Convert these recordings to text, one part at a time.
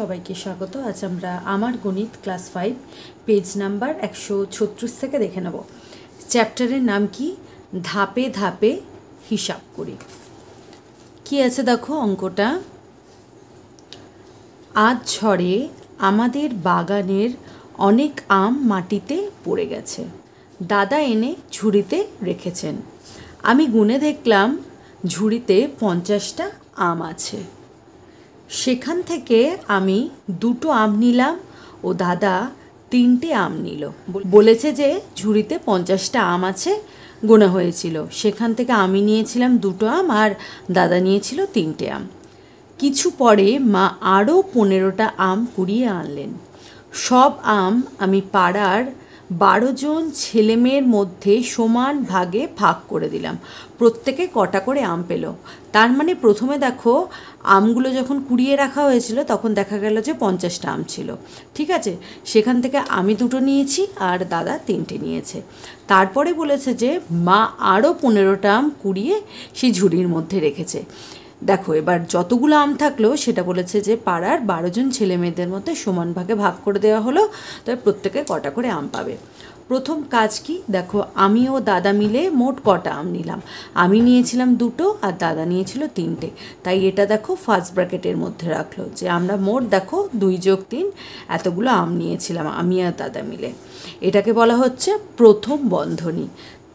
সবাইকে স্বাগত। আজ আমরা আমার গণিত ক্লাস 5 পেজ নাম্বার 136 থেকে দেখে নেব। চ্যাপ্টারের নাম কি? ধাপে ধাপে হিসাব করি। কি আছে দেখো অঙ্কটা। আজ ঝড়ে আমাদের বাগানের অনেক আম মাটিতে পড়ে গেছে। দাদা এনে ঝুড়িতে রেখেছেন। আমি গুনে দেখলাম ঝুড়িতে 50টা আম আছে। সেখান থেকে আমি 2টো আম নিলাম ও দাদা 3টে আম নিল। বলেছে যে ঝুড়িতে 50টা আম আছে, গোনা হয়েছিল। সেখান থেকে আমি নিয়েছিলাম 2টো আম আর দাদা নিয়েছিল 3টে আম। কিছু পরে মা আরও 15টা আম কুড়িয়ে আনলেন। সব আম আমি পাড়ার 12 জন ছেলেমেয়ের মধ্যে সমান ভাগে ভাগ করে দিলাম। প্রত্যেকে কটা করে আম পেল। তার মানে প্রথমে দেখো আমগুলো যখন কুড়িয়ে রাখা হয়েছিল তখন দেখা গেল যে 50টা আম ছিল, ঠিক আছে। সেখান থেকে আমি 2টো নিয়েছি আর দাদা 3টে নিয়েছে। তারপরে বলেছে যে মা আরও 15টা আম কুড়িয়ে সেই ঝুড়ির মধ্যে রেখেছে। দেখো এবার যতগুলো আম থাকলো সেটা বলেছে যে পাড়ার 12 জন ছেলে মেয়েদের মধ্যে সমান ভাগে ভাগ করে দেওয়া হলো, তবে প্রত্যেকে কটা করে আম পাবে। প্রথম কাজ কি দেখো, আমি ও দাদা মিলে মোট কটা আম নিলাম। আমি নিয়েছিলাম 2টো আর দাদা নিয়েছিল 3টে, তাই এটা দেখো ফার্স্ট ব্র্যাকেটের মধ্যে রাখলো যে আমরা মোট দেখো 2 + 3 এতগুলো আম নিয়েছিলাম আমি আর দাদা মিলে। এটাকে বলা হচ্ছে প্রথম বন্ধনী।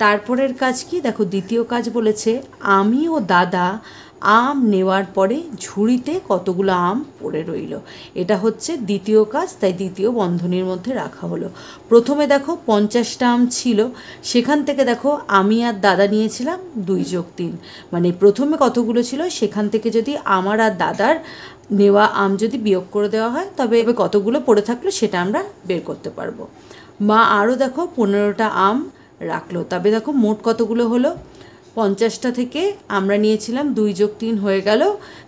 তারপরের কাজ কি দেখো, দ্বিতীয় কাজ বলেছে আমি ও দাদা আম নেওয়ার পরে ঝুড়িতে কতগুলো আম পড়ে রইল। এটা হচ্ছে দ্বিতীয় কাজ, তাই দ্বিতীয় বন্ধনীর মধ্যে রাখা হলো। প্রথমে দেখো 50টা আম ছিল, সেখান থেকে দেখো আমি আর দাদা নিয়েছিলাম 2 + 3, মানে প্রথমে কতগুলো ছিল সেখান থেকে যদি আমার আর দাদার নেওয়া আম যদি বিয়োগ করে দেওয়া হয় তবে এবার কতগুলো পড়ে থাকলো সেটা আমরা বের করতে পারবো। মা আরও দেখো 15টা আম রাখলো, তবে দেখো মোট কতগুলো হলো। 50টা থেকে আমরা নিয়েছিলাম 2 + 3 হয়ে গেল,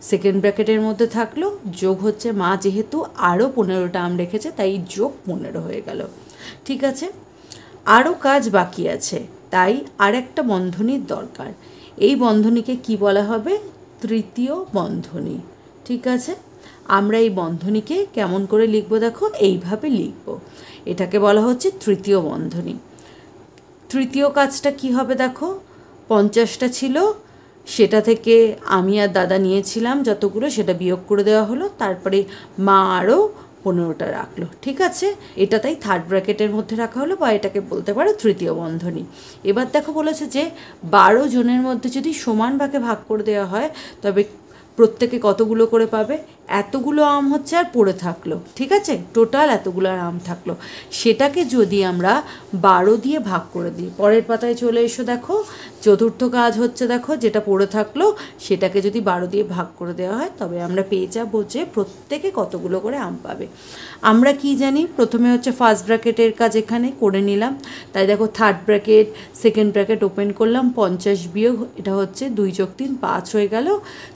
সেকেন্ড ব্র্যাকেটের মধ্যে থাকলো যোগ হচ্ছে মা যেহেতু আরও 15টা আম রেখেছে তাই যোগ 15 হয়ে গেল, ঠিক আছে। আরও কাজ বাকি আছে, তাই আরেকটা বন্ধনীর দরকার। এই বন্ধনীকে কি বলা হবে? তৃতীয় বন্ধনী, ঠিক আছে। আমরা এই বন্ধনীকে কেমন করে লিখব দেখো, এইভাবে লিখব। এটাকে বলা হচ্ছে তৃতীয় বন্ধনী। তৃতীয় কাজটা কি হবে দেখো, 50টা ছিল, সেটা থেকে আমি আর দাদা নিয়েছিলাম যতগুলো সেটা বিয়োগ করে দেওয়া হলো, তারপরে মা আরও 15টা রাখলো, ঠিক আছে। এটা তাই থার্ড ব্র্যাকেটের মধ্যে রাখা হলো, বা এটাকে বলতে পারো তৃতীয় বন্ধনী। এবার দেখো বলেছে যে 12 জনের মধ্যে যদি সমান ভাগে ভাগ করে দেওয়া হয় তবে প্রত্যেকে কতগুলো করে পাবে। এতগুলো আম হচ্ছে আর পড়ে থাকলো, ঠিক আছে, টোটাল এতগুলো আম থাকলো, সেটাকে যদি আমরা 12 দিয়ে ভাগ করে দিই। পরের পাতায় চলে এসো, দেখো চতুর্থ কাজ হচ্ছে দেখো যেটা পড়ে থাকলো সেটাকে যদি 12 দিয়ে ভাগ করে দেওয়া হয় তবে আমরা পেয়ে যাবো যে প্রত্যেকে কতগুলো করে আম পাবে। আমরা কি জানি, প্রথমে হচ্ছে ফার্স্ট ব্র্যাকেটের কাজ এখানে করে নিলাম, তাই দেখো third bracket second bracket open করলাম, 50 বিয়োগ এটা হচ্ছে 2 + 3 5 হয়ে গেল,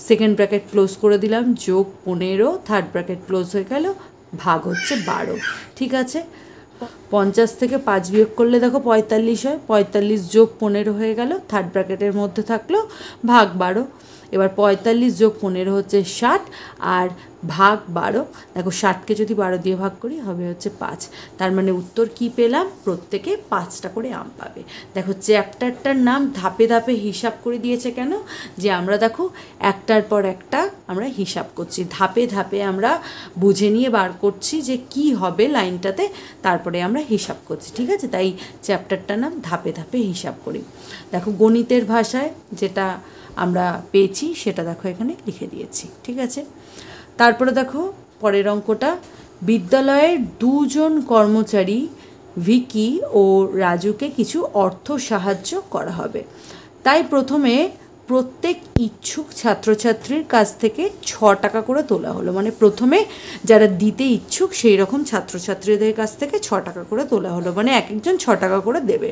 সেকেন্ড ব্র্যাকেট ক্লোজ করে দিলাম যোগ 15, থার্ড ব্র্যাকেট ক্লোজ হয়ে গেল, ভাগ হচ্ছে 12, ঠিক আছে। 50 থেকে 5 বিয়োগ করলে দেখো 45 হয়, 45 যোগ 15 হয়ে গেল, থার্ড ব্র্যাকেটের মধ্যে থাকলো ভাগ 12। এবার 45 যোগ 15 হচ্ছে 60 আর ভাগ 12, দেখো 60কে যদি 12 দিয়ে ভাগ করি হবে হচ্ছে 5। তার মানে উত্তর কি পেলাম, প্রত্যেকে 5টা করে আম পাবে। দেখো চ্যাপ্টারটার নাম ধাপে ধাপে হিসাব করে দিয়েছে কেন, যে আমরা দেখো একটার পর একটা আমরা হিসাব করছি, ধাপে ধাপে আমরা বুঝে নিয়ে বার করছি যে কি হবে লাইনটাতে, তারপরে আমরা হিসাব করছি, ঠিক আছে। তাই চ্যাপ্টারটার নাম ধাপে ধাপে হিসাব করি। দেখো গণিতের ভাষায় যেটা আমরা পেয়েছি সেটা দেখো এখানে লিখে দিয়েছি, ঠিক আছে। তারপরে দেখো পরের অঙ্কটা, বিদ্যালয়ের 2 জন কর্মচারী ভিকি ও রাজুকে কিছু অর্থ সাহায্য করা হবে। তাই প্রথমে প্রত্যেক ইচ্ছুক ছাত্রছাত্রীর কাছ থেকে 6 টাকা করে তোলা হলো, মানে প্রথমে যারা দিতে ইচ্ছুক সেই রকম ছাত্রছাত্রীদের কাছ থেকে 6 টাকা করে তোলা হলো, মানে এক একজন 6 টাকা করে দেবে।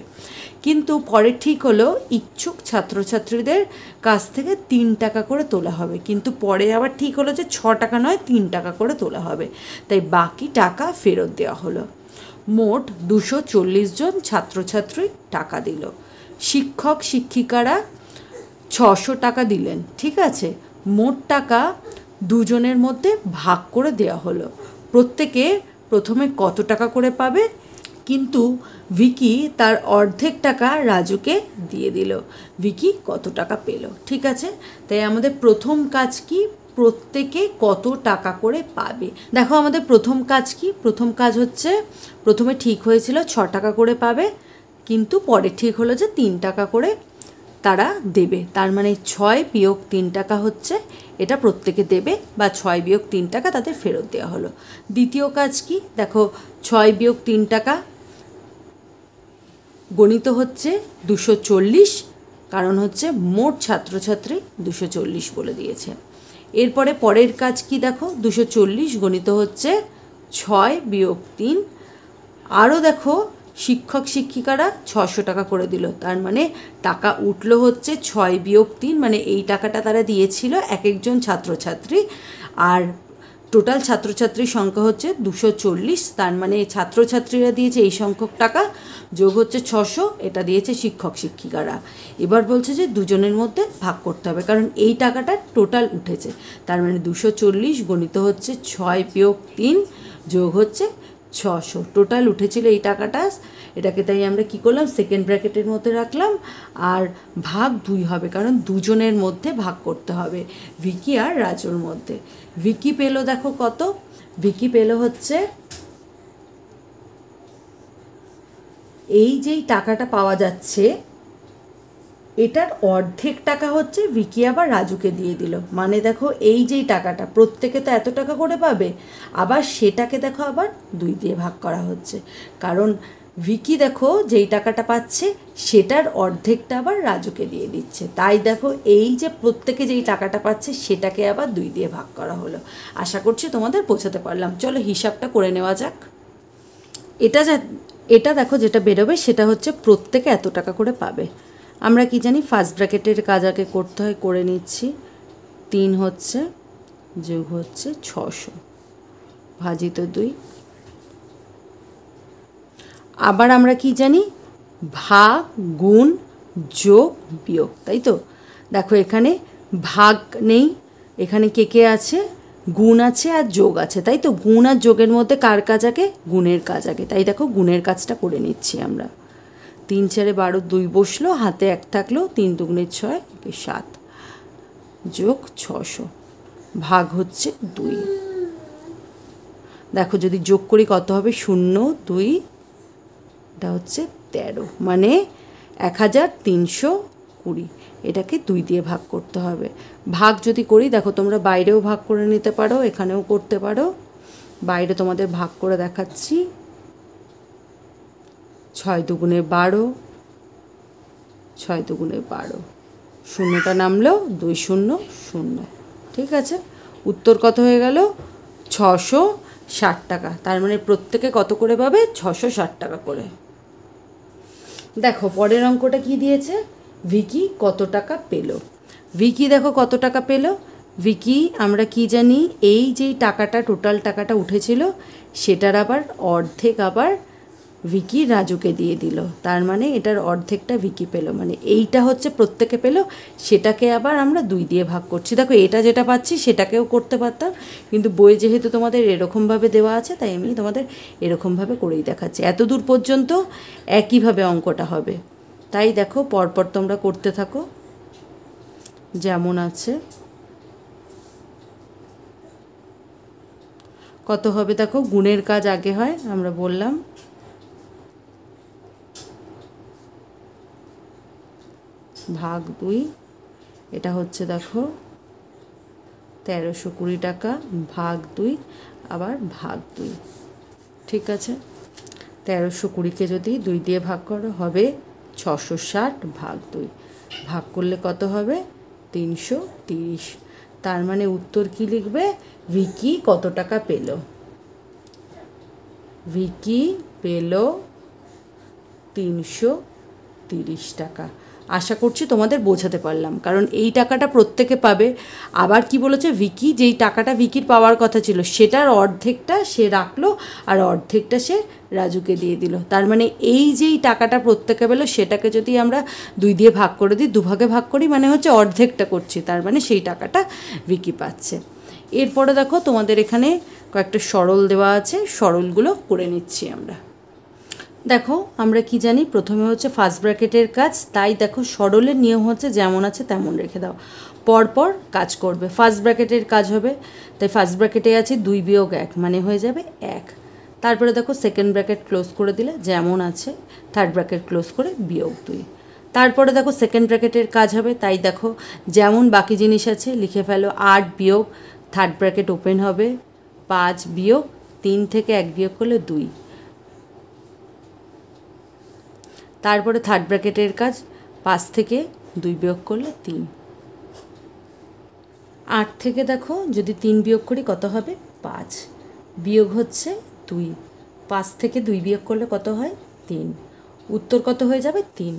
কিন্তু পরে ঠিক হলো ইচ্ছুক ছাত্রছাত্রীদের কাছ থেকে 3 টাকা করে তোলা হবে, কিন্তু পরে আবার ঠিক হলো যে 6 টাকা নয় 3 টাকা করে তোলা হবে, তাই বাকি টাকা ফেরত দেওয়া হলো। মোট 240 জন ছাত্রছাত্রী টাকা দিল। শিক্ষক শিক্ষিকারা 600 টাকা দিলেন, ঠিক আছে। মোট টাকা দুজনের মধ্যে ভাগ করে দেওয়া হলো। প্রত্যেকে প্রথমে কত টাকা করে পাবে, কিন্তু ভিকি তার অর্ধেক টাকা রাজুকে দিয়ে দিল। ভিকি কত টাকা পেল? ঠিক আছে, তাই আমাদের প্রথম কাজ কি? প্রত্যেকে কত টাকা করে পাবে। দেখো আমাদের প্রথম কাজ কি? প্রথম কাজ হচ্ছে, প্রথমে ঠিক হয়েছিল 6 টাকা করে পাবে, কিন্তু পরে ঠিক হলো যে 3 টাকা করে তারা দেবে। তার মানে 6 বিয়োগ 3 টাকা হচ্ছে এটা প্রত্যেকে দেবে, বা 6 বিয়োগ 3 টাকা তাদের ফেরত দেওয়া হলো। দ্বিতীয় কাজ কি? দেখো 6 বিয়োগ 3 টাকা গণিত হচ্ছে 240, কারণ হচ্ছে মোট ছাত্রছাত্রী 240 বলে দিয়েছে। এরপরে পরের কাজ কি? দেখো 240 গণিত হচ্ছে 6 বিয়োগ 3, আরও দেখো শিক্ষক শিক্ষিকারা 600 টাকা করে দিল। তার মানে টাকা উঠলো হচ্ছে 6 বিয়োগ 3, মানে এই টাকাটা তারা দিয়েছিল এক একজন ছাত্রছাত্রী, আর টোটাল ছাত্রছাত্রীর সংখ্যা হচ্ছে 240। তার মানে ছাত্রছাত্রীরা দিয়েছে এই সংখ্যক টাকা, যোগ হচ্ছে 600, এটা দিয়েছে শিক্ষক শিক্ষিকারা। এবার বলছে যে দুজনের মধ্যে ভাগ করতে হবে, কারণ এই টাকাটা টোটাল উঠেছে। তার মানে 240 গণিত হচ্ছে 6 বিয়োগ 3 যোগ হচ্ছে 600, টোটাল উঠেছিল এই টাকাটা। এটাকে তাই আমরা কি করলাম? সেকেন্ড ব্র্যাকেটের মধ্যে রাখলাম, আর ভাগ 2 হবে, কারণ দুজনের মধ্যে ভাগ করতে হবে, ভিকি আর রাজুর মধ্যে। ভিকি পেল দেখো কত? ভিকি পেল হচ্ছে, এই যেই টাকাটা পাওয়া যাচ্ছে এটার অর্ধেক টাকা হচ্ছে ভিকি আবার রাজুকে দিয়ে দিল। মানে দেখো এই যেই টাকাটা, প্রত্যেকে তো এত টাকা করে পাবে, আবার সেটাকে দেখো আবার 2 দিয়ে ভাগ করা হচ্ছে, কারণ ভিকি দেখো যেই টাকাটা পাচ্ছে সেটার অর্ধেকটা আবার রাজুকে দিয়ে দিচ্ছে। তাই দেখো এই যে প্রত্যেকে যেই টাকাটা পাচ্ছে সেটাকে আবার 2 দিয়ে ভাগ করা হলো। আশা করছি তোমাদের বোঝাতে পারলাম। চলো হিসাবটা করে নেওয়া যাক। এটা দেখো যেটা বেরোবে সেটা হচ্ছে প্রত্যেকে এত টাকা করে পাবে। আমরা কি জানি? ফার্স্ট ব্র্যাকেটের কাজ আগে করতে হয়, করে নিচ্ছি। 3 হচ্ছে যোগ হচ্ছে 600 ভাজিত 2। আবার আমরা কি জানি? ভাগ, গুণ, যোগ, বিয়োগ, তাই তো? দেখো এখানে ভাগ নেই, এখানে কে কে আছে? গুণ আছে আর যোগ আছে, তাই তো? গুণ আর যোগের মধ্যে কার কাজ আগে? গুণের কাজ আগে। তাই দেখো গুণের কাজটা করে নিচ্ছি আমরা। 3 4 12, 2 বসলো, হাতে 1 থাকলো, 3 2 6 7 যোগ 600 ভাগ হচ্ছে 2। দেখো যদি যোগ করি কত হবে? 0 2, এটা হচ্ছে 13, মানে 1320। এটাকে 2 দিয়ে ভাগ করতে হবে। ভাগ যদি করি, দেখো তোমরা বাইরেও ভাগ করে নিতে পারো, এখানেও করতে পারো। বাইরে তোমাদের ভাগ করে দেখাচ্ছি। 6 2 12, 6 2 12, শূন্যটা নামলো, 2 0 0। ঠিক আছে, উত্তর কত হয়ে গেল? 660 টাকা। তার মানে প্রত্যেকে কত করে পাবে? 660 টাকা করে। দেখো পরের অঙ্কটা কি দিয়েছে? ভিকি কত টাকা পেল? ভিকি দেখো কত টাকা পেল। ভিকি আমরা কি জানি? এই যেই টাকাটা, টোটাল টাকাটা উঠেছিল সেটার আবার অর্ধেক আবার ভিকি রাজুকে দিয়ে দিল। তার মানে এটার অর্ধেকটা ভিকি পেল, মানে এইটা হচ্ছে প্রত্যেকে পেল, সেটাকে আবার আমরা 2 দিয়ে ভাগ করছি। দেখো এটা যেটা পাচ্ছি সেটাকেও করতে পারতাম, কিন্তু বই যেহেতু তোমাদের এরকমভাবে দেওয়া আছে তাই আমি তোমাদের এরকমভাবে করেই দেখাচ্ছি। এত দূর পর্যন্ত একইভাবে অঙ্কটা হবে, তাই দেখো পরপর তোমরা করতে থাকো যেমন আছে। কত হবে দেখো? গুণের কাজ আগে হয়, আমরা বললাম। ভাগ 2, এটা হচ্ছে দেখো 1320 টাকা, ভাগ 2 আবার ভাগ 2। ঠিক আছে, 1320কে যদি 2 দিয়ে ভাগ করো হবে 660 ভাগ 2, ভাগ করলে কত হবে? 330। তার মানে উত্তর কি লিখবে? ভিকি কত টাকা পেল? ভিকি পেল 330 টাকা। আশা করছি তোমাদের বোঝাতে পারলাম, কারণ এই টাকাটা প্রত্যেকে পাবে। আবার কি বলেছে? ভিকি যেই টাকাটা ভিকির পাওয়ার কথা ছিল সেটার অর্ধেকটা সে রাখলো, আর অর্ধেকটা সে রাজুকে দিয়ে দিল। তার মানে এই যেই টাকাটা প্রত্যেকে পেলো সেটাকে যদি আমরা 2 দিয়ে ভাগ করে দিই, 2 ভাগে ভাগ করি, মানে হচ্ছে অর্ধেকটা করছি, তার মানে সেই টাকাটা ভিকি পাচ্ছে। এরপরে দেখো তোমাদের এখানে কয়েকটা সরল দেওয়া আছে, সরলগুলো করে নিচ্ছি আমরা। দেখো আমরা কি জানি, প্রথমে হচ্ছে ফার্স্ট ব্র্যাকেটের কাজ, তাই দেখো সরলের নিয়ম হচ্ছে যেমন আছে তেমন রেখে দাও, পরপর কাজ করবে। ফার্স্ট ব্র্যাকেটের কাজ হবে, তাই ফার্স্ট ব্র্যাকেটে আছে 2 বিয়োগ 1 মানে হয়ে যাবে 1। তারপরে দেখো সেকেন্ড ব্র্যাকেট ক্লোজ করে দিলে যেমন আছে, থার্ড ব্র্যাকেট ক্লোজ করে বিয়োগ 2। তারপরে দেখো সেকেন্ড ব্র্যাকেটের কাজ হবে, তাই দেখো যেমন বাকি জিনিস আছে লিখে ফেলো, 8 বিয়োগ, থার্ড ব্র্যাকেট ওপেন হবে 5 বিয়োগ 3 থেকে 1 বিয়োগ করলে 2। তারপরে থার্ড ব্র্যাকেটের কাজ, 5 থেকে 2 বিয়োগ করলে 3। 8 থেকে দেখো যদি 3 বিয়োগ করি কত হবে, 5 বিয়োগ হচ্ছে 2। 5 থেকে 2 বিয়োগ করলে কত হয়, 3। উত্তর কত হয়ে যাবে, 3।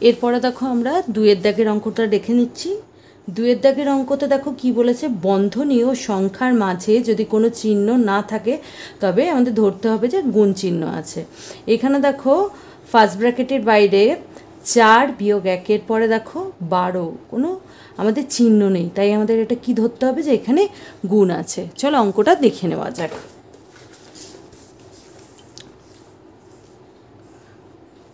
এরপরে দেখো আমরা 2-এর দাগের অঙ্কটা রেখে নিচ্ছি। 2-এর দাগের অঙ্কতে দেখো কি বলেছে, বন্ধনী ও সংখ্যার মাঝে যদি কোনো চিহ্ন না থাকে তবে আমাদের ধরতে হবে যে গুণ চিহ্ন আছে। এখানে দেখো ফার্স্ট ব্র্যাকেটের বাইরে 4 বিয়োগ 1-এর পরে দেখো 12, কোনো আমাদের চিহ্ন নেই, তাই আমাদের এটা কি ধরতে হবে যে এখানে গুণ আছে। চলো অঙ্কটা দেখে নেওয়া যাক।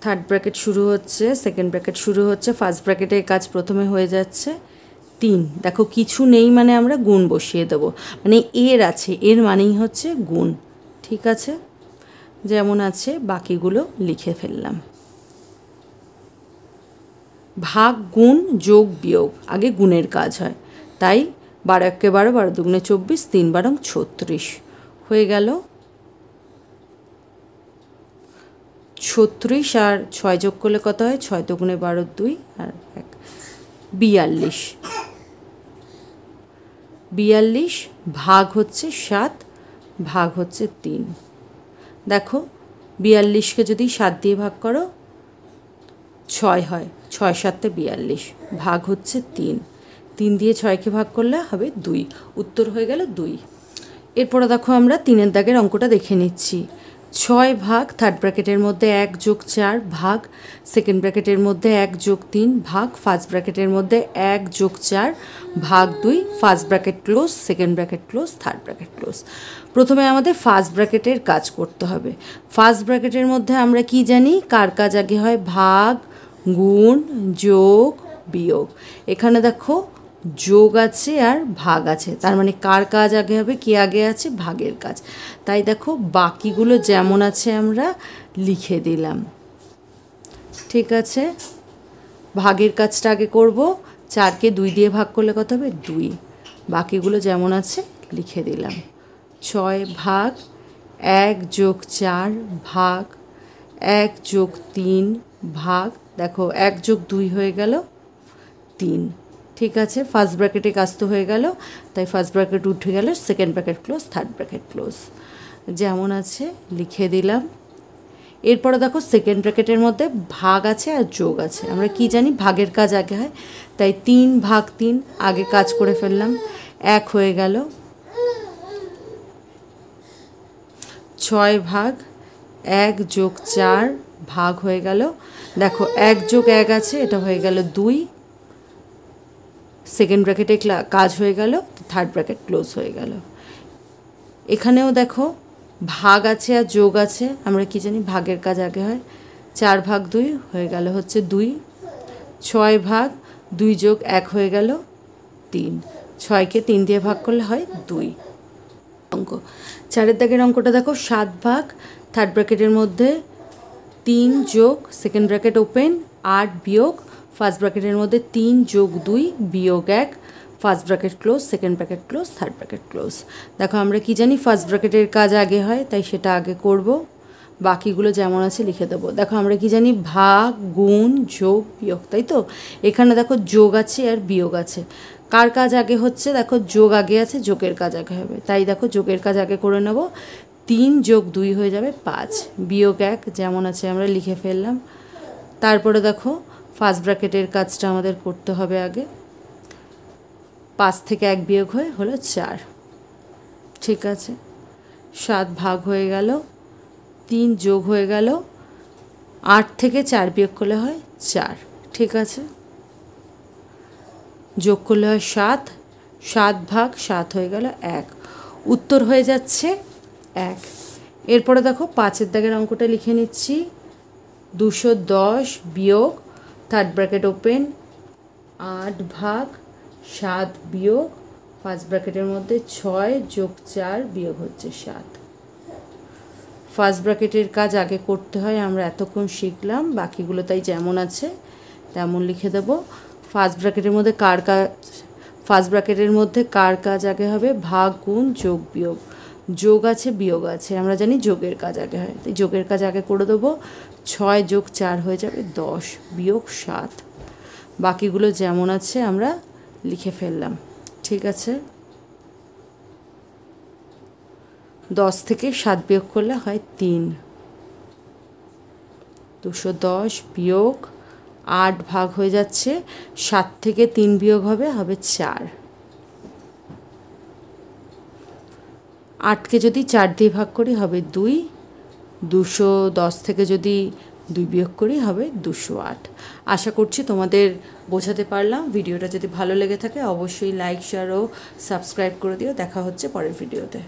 থার্ড ব্র্যাকেট শুরু হচ্ছে, সেকেন্ড ব্র্যাকেট শুরু হচ্ছে, ফার্স্ট ব্র্যাকেটের কাজ প্রথমে হয়ে যাচ্ছে 3। দেখো কিছু নেই মানে আমরা গুণ বসিয়ে দেবো, মানে এর আছে, এর মানেই হচ্ছে গুণ। ঠিক আছে, যেমন আছে বাকিগুলো লিখে ফেললাম। ভাগ, গুণ, যোগ, বিয়োগ, আগে গুণের কাজ হয়, তাই 12 একে 12, 12 দুগুণে 24, 3 বারং 36 হয়ে গেল। 36 আর 6 যোগ করলে কত হয়, 6 দুগুণে 12, 2 আর 1, 42। 42 ভাগ হচ্ছে 7, ভাগ হচ্ছে 3। দেখো 42কে যদি 7 দিয়ে ভাগ করো 6 হয়, 6 7 42, ভাগ হচ্ছে 3। 3 দিয়ে 6কে ভাগ করলে হবে 2, উত্তর হয়ে গেল 2। এরপরে দেখো আমরা 3-এর দাগের অঙ্কটা দেখে নিচ্ছি। 6 ভাগ থার্ড ব্র্যাকেটের মধ্যে 1 যোগ 4 ভাগ সেকেন্ড ব্র্যাকেটের মধ্যে 1 যোগ 3 ভাগ ফার্স্ট ব্র্যাকেটের মধ্যে 1 যোগ 4 ভাগ 2, first bracket close, second bracket close, third bracket close. প্রথমে আমাদের ফার্স্ট ব্র্যাকেটের কাজ করতে হবে। ফার্স্ট ব্র্যাকেটের মধ্যে আমরা কি জানি, কার কাজ আগে হয়, ভাগ, গুণ, যোগ, বিয়োগ। এখানে দেখো যোগ আছে আর ভাগ আছে, তার মানে কার কাজ আগে হবে, কি আগে আছে, ভাগের কাজ। তাই দেখো বাকিগুলো যেমন আছে আমরা লিখে দিলাম। ঠিক আছে, ভাগের কাজটা আগে করব। 4কে 2 দিয়ে ভাগ করলে কত হবে, 2। বাকিগুলো যেমন আছে লিখে দিলাম। 6 ভাগ 1 যোগ 4 ভাগ 1 যোগ 3 ভাগ, দেখো 1 যোগ 2 হয়ে গেল 3। ঠিক আছে, ফার্স্ট ব্র্যাকেটে কাজ তো হয়ে গেল, তাই ফার্স্ট ব্র্যাকেট উঠে গেল, second bracket close, third bracket close, যেমন আছে লিখে দিলাম। এরপরে দেখো সেকেন্ড ব্র্যাকেটের মধ্যে ভাগ আছে আর যোগ আছে, আমরা কি জানি ভাগের কাজ আগে হয়, তাই 3 ভাগ 3 আগে কাজ করে ফেললাম, 1 হয়ে গেল। 6 ভাগ 1 যোগ 4 ভাগ হয়ে গেল, দেখো 1 যোগ 1 আছে, এটা হয়ে গেল 2। সেকেন্ড ব্র্যাকেটে কাজ হয়ে গেল, থার্ড ব্র্যাকেট ক্লোজ হয়ে গেল। এখানেও দেখো ভাগ আছে আর যোগ আছে, আমরা কি জানি ভাগের কাজ আগে হয়, 4 ভাগ 2 হয়ে গেল হচ্ছে 2। 6 ভাগ 2 যোগ 1 হয়ে গেল 3। 6কে 3 দিয়ে ভাগ করলে হয় 2 অঙ্ক। 4-এর দাগের অঙ্কটা দেখো, 7 ভাগ থার্ড ব্র্যাকেটের মধ্যে 3 যোগ সেকেন্ড ব্র্যাকেট ওপেন 8 বিয়োগ ফার্স্ট ব্র্যাকেটের মধ্যে 3 যোগ 2 বিয়োগ 1, first bracket close, second bracket close, third bracket close. দেখো আমরা কি জানি ফার্স্ট ব্র্যাকেটের কাজ আগে হয়, তাই সেটা আগে করব, বাকিগুলো যেমন আছে লিখে দেবো। দেখো আমরা কি জানি ভাগ, গুণ, যোগ, বিয়োগ, তাই তো। এখানে দেখো যোগ আছে আর বিয়োগ আছে, কার কাজ আগে হচ্ছে, দেখো যোগ আগে আছে, যোগের কাজ আগে হবে, তাই দেখো যোগের কাজ আগে করে নেব। 3 যোগ 2 হয়ে যাবে 5, বিয়োগ 1 যেমন আছে আমরা লিখে ফেললাম। তারপরে দেখো ফার্স্ট ব্র্যাকেটের কাজটা আমাদের করতে হবে আগে, 5 থেকে 1 বিয়োগ হয়ে হলো 4। ঠিক আছে, 7 ভাগ হয়ে গেল, 3 যোগ হয়ে গেল, 8 থেকে 4 বিয়োগ করলে হয় 4। ঠিক আছে, যোগ করলে হয় 7, 7 ভাগ 7 হয়ে গেল 1, উত্তর হয়ে যাচ্ছে 1। এরপরে দেখো 5-এর দাগের অঙ্কটা লিখে নিচ্ছি। 210 বিয়োগ থার্ড ব্র্যাকেট ওপেন 8 ভাগ 7 বিয়োগ ফার্স্ট ব্র্যাকেটের মধ্যে 6 যোগ 4 বিয়োগ হচ্ছে 7। ফার্স্ট ব্র্যাকেটের কাজ আগে করতে হয়, আমরা এতক্ষণ শিখলাম, বাকিগুলো তাই যেমন আছে তেমন লিখে দেব। ফার্স্ট ব্র্যাকেটের মধ্যে কার কাজ আগে হবে? ভাগ গুণ যোগ বিয়োগ। যোগ আছে বিয়োগ আছে, আমরা জানি যোগের কাজ আগে হয়, তাই যোগের কাজ আগে করে দেবো। 6 যোগ 4 হয়ে যাবে 10 বিয়োগ 7। বাকিগুলো যেমন আছে আমরা লিখে ফেললাম, ঠিক আছে। 10 থেকে 7 বিয়োগ করলে হয় 3। 210 বিয়োগ 8 ভাগ হয়ে যাচ্ছে, 7 থেকে 3 বিয়োগ হবে 4। 8কে যদি 4 দিয়ে ভাগ করি হবে 2। 210 থেকে যদি 2 বিয়োগ করি হবে 208। আশা করছি তোমাদের বোঝাতে পারলাম। ভিডিওটা যদি ভালো লেগে থাকে অবশ্যই লাইক, শেয়ার ও সাবস্ক্রাইব করে দিও। দেখা হচ্ছে পরের ভিডিওতে।